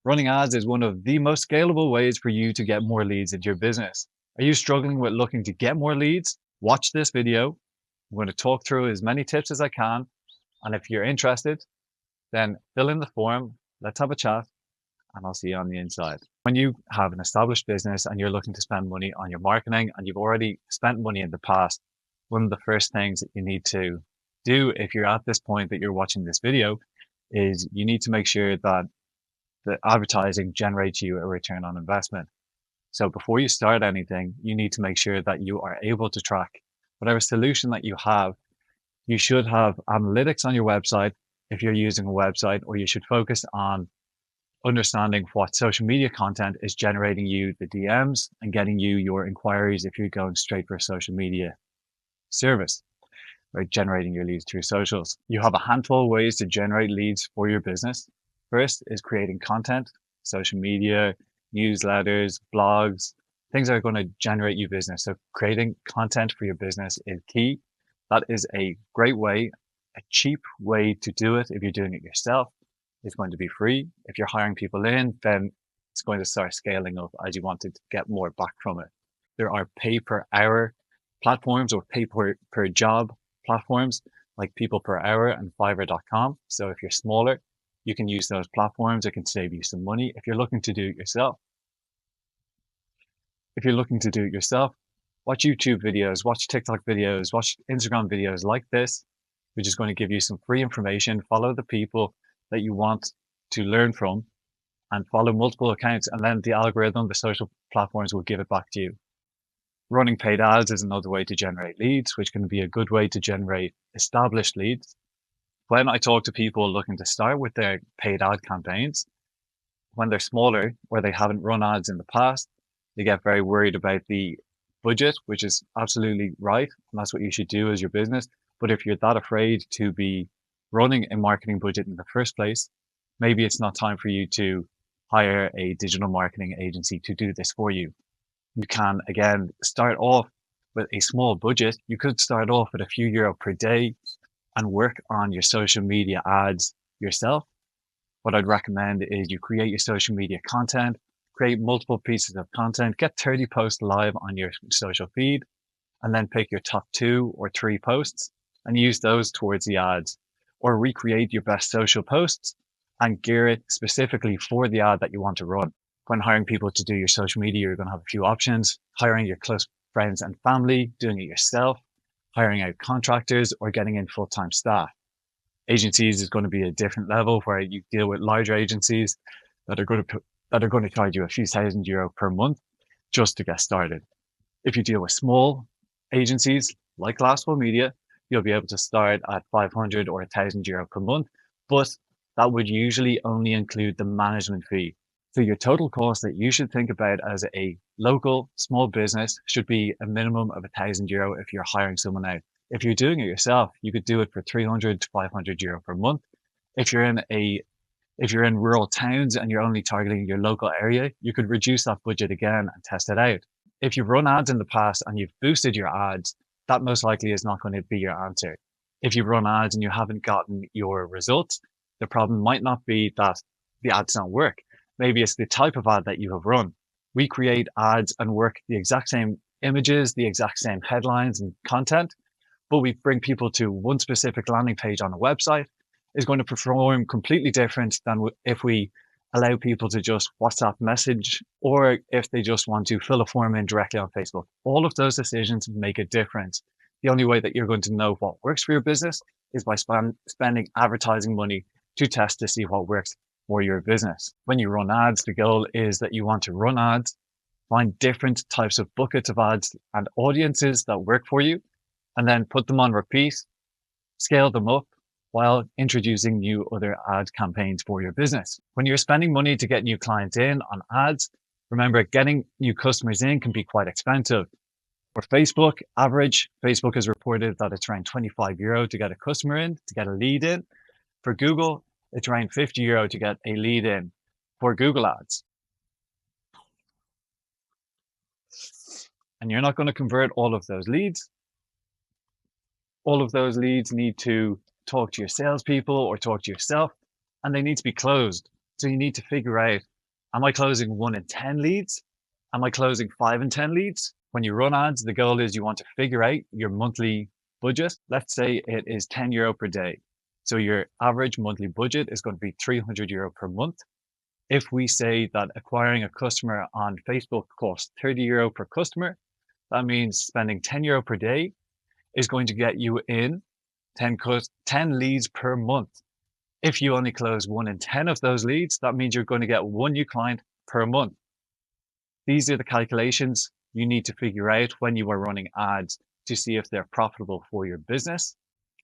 Running ads is one of the most scalable ways for you to get more leads into your business. Are you struggling with looking to get more leads? Watch this video. I'm going to talk through as many tips as I can. And if you're interested, then fill in the form. Let's have a chat and I'll see you on the inside. When you have an established business and you're looking to spend money on your marketing and you've already spent money in the past, one of the first things that you need to do if you're at this point that you're watching this video is you need to make sure that the advertising generates you a return on investment. So before you start anything, you need to make sure that you are able to track whatever solution that you have. You should have analytics on your website if you're using a website, or you should focus on understanding what social media content is generating you the DMs and getting you your inquiries if you're going straight for a social media service, right? Generating your leads through socials. You have a handful of ways to generate leads for your business. First is creating content, social media, newsletters, blogs, things that are going to generate you business. So creating content for your business is key. That is a great way, a cheap way to do it. If you're doing it yourself, it's going to be free. If you're hiring people in, then it's going to start scaling up as you want to get more back from it. There are pay per hour platforms or pay per job platforms like People Per Hour and Fiverr.com. So if you're smaller, you can use those platforms. It can save you some money if you're looking to do it yourself. If you're looking to do it yourself, watch YouTube videos, watch TikTok videos, watch Instagram videos like this, which is going to give you some free information. Follow the people that you want to learn from and follow multiple accounts. And then the algorithm, the social platforms will give it back to you. Running paid ads is another way to generate leads, which can be a good way to generate established leads. When I talk to people looking to start with their paid ad campaigns, when they're smaller or they haven't run ads in the past, they get very worried about the budget, which is absolutely right. And that's what you should do as your business. But if you're that afraid to be running a marketing budget in the first place, maybe it's not time for you to hire a digital marketing agency to do this for you. You can, again, start off with a small budget. You could start off with a few euro per day and work on your social media ads yourself. What I'd recommend is you create your social media content, create multiple pieces of content, get 30 posts live on your social feed, and then pick your top 2 or 3 posts and use those towards the ads, or recreate your best social posts and gear it specifically for the ad that you want to run. When hiring people to do your social media, you're going to have a few options: hiring your close friends and family, doing it yourself, hiring out contractors, or getting in full-time staff. Agencies is going to be a different level, where you deal with larger agencies that are going to charge you a few €1,000 per month just to get started. If you deal with small agencies like Glasswell Media, you'll be able to start at 500 or €1,000 per month, but that would usually only include the management fee. So your total cost that you should think about as a local small business should be a minimum of €1,000 if you're hiring someone out. If you're doing it yourself, you could do it for 300 to €500 per month. If you're in rural towns and you're only targeting your local area, you could reduce that budget again and test it out. If you've run ads in the past and you've boosted your ads, that most likely is not going to be your answer. If you've run ads and you haven't gotten your results, the problem might not be that the ads don't work. Maybe it's the type of ad that you have run. We create ads and work the exact same images, the exact same headlines and content, but we bring people to one specific landing page on a website is going to perform completely different than if we allow people to just WhatsApp message, or if they just want to fill a form in directly on Facebook. All of those decisions make a difference. The only way that you're going to know what works for your business is by spending advertising money to test to see what works for your business. When you run ads, the goal is that you want to run ads, find different types of buckets of ads and audiences that work for you, and then put them on repeat, scale them up while introducing new other ad campaigns for your business. When you're spending money to get new clients in on ads, remember, getting new customers in can be quite expensive. For Facebook, Facebook has reported that it's around €25 to get a customer in, to get a lead in. For Google, it's around €50 to get a lead in for Google Ads. And you're not going to convert all of those leads. All of those leads need to talk to your salespeople or talk to yourself, and they need to be closed. So you need to figure out Am I closing 1 in 10 leads? Am I closing 5 in 10 leads? When you run ads, the goal is you want to figure out your monthly budget. Let's say it is €10 per day. So your average monthly budget is going to be €300 per month. If we say that acquiring a customer on Facebook costs €30 per customer, that means spending €10 per day is going to get you in 10 leads per month. If you only close 1 in 10 of those leads, that means you're going to get 1 new client per month. These are the calculations you need to figure out when you are running ads to see if they're profitable for your business.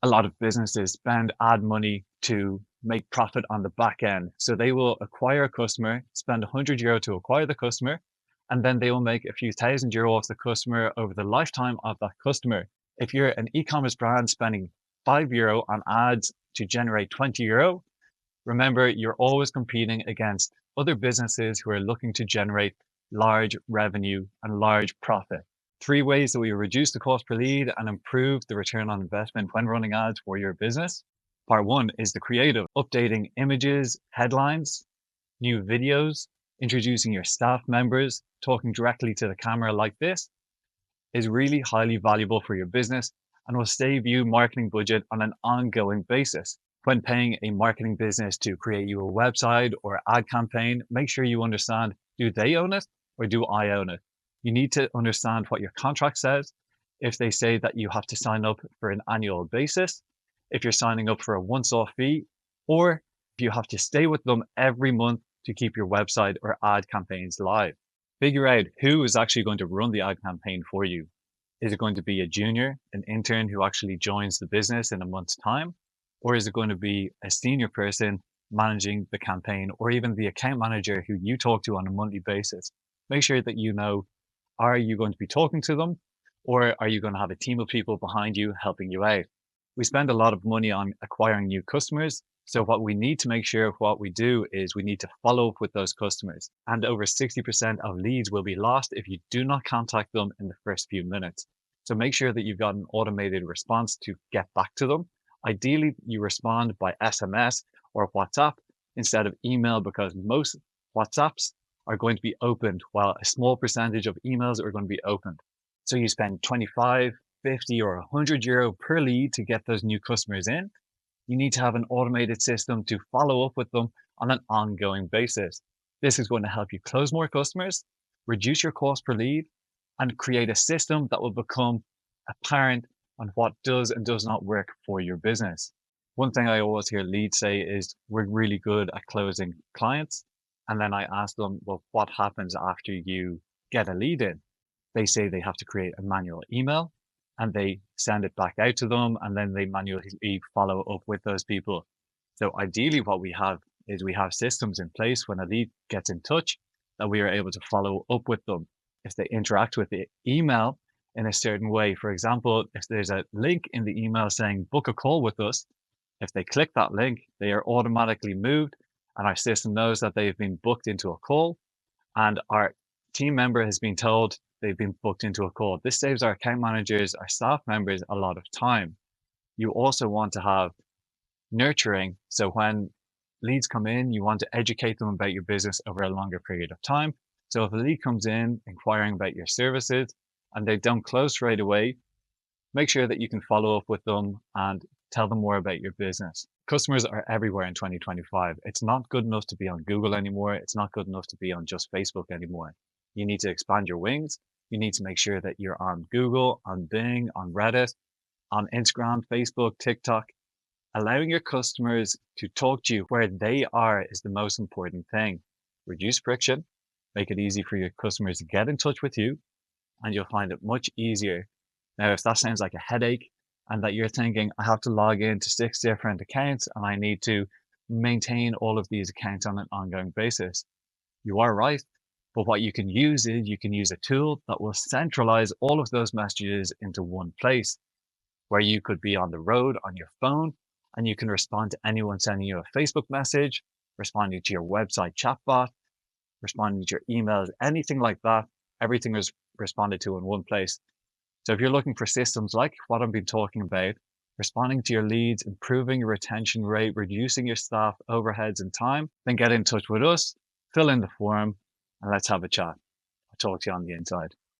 A lot of businesses spend ad money to make profit on the back end. So they will acquire a customer, spend €100 to acquire the customer, and then they will make a few €1,000 off the customer over the lifetime of that customer. If you're an e-commerce brand spending €5 on ads to generate €20, remember you're always competing against other businesses who are looking to generate large revenue and large profit. 3 ways that we reduce the cost per lead and improve the return on investment when running ads for your business. Part 1 is the creative, updating images, headlines, new videos, introducing your staff members, talking directly to the camera like this is really highly valuable for your business and will save you marketing budget on an ongoing basis. When paying a marketing business to create you a website or ad campaign, make sure you understand, do they own it or do I own it? You need to understand what your contract says. If they say that you have to sign up for an annual basis, if you're signing up for a once-off fee, or if you have to stay with them every month to keep your website or ad campaigns live. Figure out who is actually going to run the ad campaign for you. Is it going to be a junior, an intern who actually joins the business in a month's time? Or is it going to be a senior person managing the campaign, or even the account manager who you talk to on a monthly basis? Make sure that you know, are you going to be talking to them, or are you going to have a team of people behind you helping you out? We spend a lot of money on acquiring new customers. So what we need to make sure what we do is we need to follow up with those customers. And over 60% of leads will be lost if you do not contact them in the first few minutes. So make sure that you've got an automated response to get back to them. Ideally, you respond by SMS or WhatsApp instead of email, because most WhatsApps are going to be opened while a small percentage of emails are going to be opened. So you spend 25, 50 or €100 per lead to get those new customers in. You need to have an automated system to follow up with them on an ongoing basis. This is going to help you close more customers, reduce your cost per lead, and create a system that will become apparent on what does and does not work for your business. One thing I always hear leads say is, we're really good at closing clients. And then I ask them, well, what happens after you get a lead in? They say they have to create a manual email and they send it back out to them, and then they manually follow up with those people. So ideally what we have is we have systems in place when a lead gets in touch that we are able to follow up with them. If they interact with the email in a certain way, for example, if there's a link in the email saying book a call with us, if they click that link, they are automatically moved and our system knows that they've been booked into a call, and our team member has been told they've been booked into a call. This saves our account managers, our staff members a lot of time. You also want to have nurturing. So when leads come in, you want to educate them about your business over a longer period of time. So if a lead comes in inquiring about your services and they don't close straight away, make sure that you can follow up with them and tell them more about your business. Customers are everywhere in 2025. It's not good enough to be on Google anymore. It's not good enough to be on just Facebook anymore. You need to expand your wings. You need to make sure that you're on Google, on Bing, on Reddit, on Instagram, Facebook, TikTok. Allowing your customers to talk to you where they are is the most important thing. Reduce friction, make it easy for your customers to get in touch with you, and you'll find it much easier. Now, if that sounds like a headache and that you're thinking, I have to log into 6 different accounts and I need to maintain all of these accounts on an ongoing basis, you are right. But what you can use is you can use a tool that will centralize all of those messages into one place, where you could be on the road on your phone and you can respond to anyone sending you a Facebook message, responding to your website chatbot, responding to your emails, anything like that. Everything is responded to in one place. So if you're looking for systems like what I've been talking about, responding to your leads, improving your retention rate, reducing your staff overheads and time, then get in touch with us. fill in the form and let's have a chat. I'll talk to you on the inside.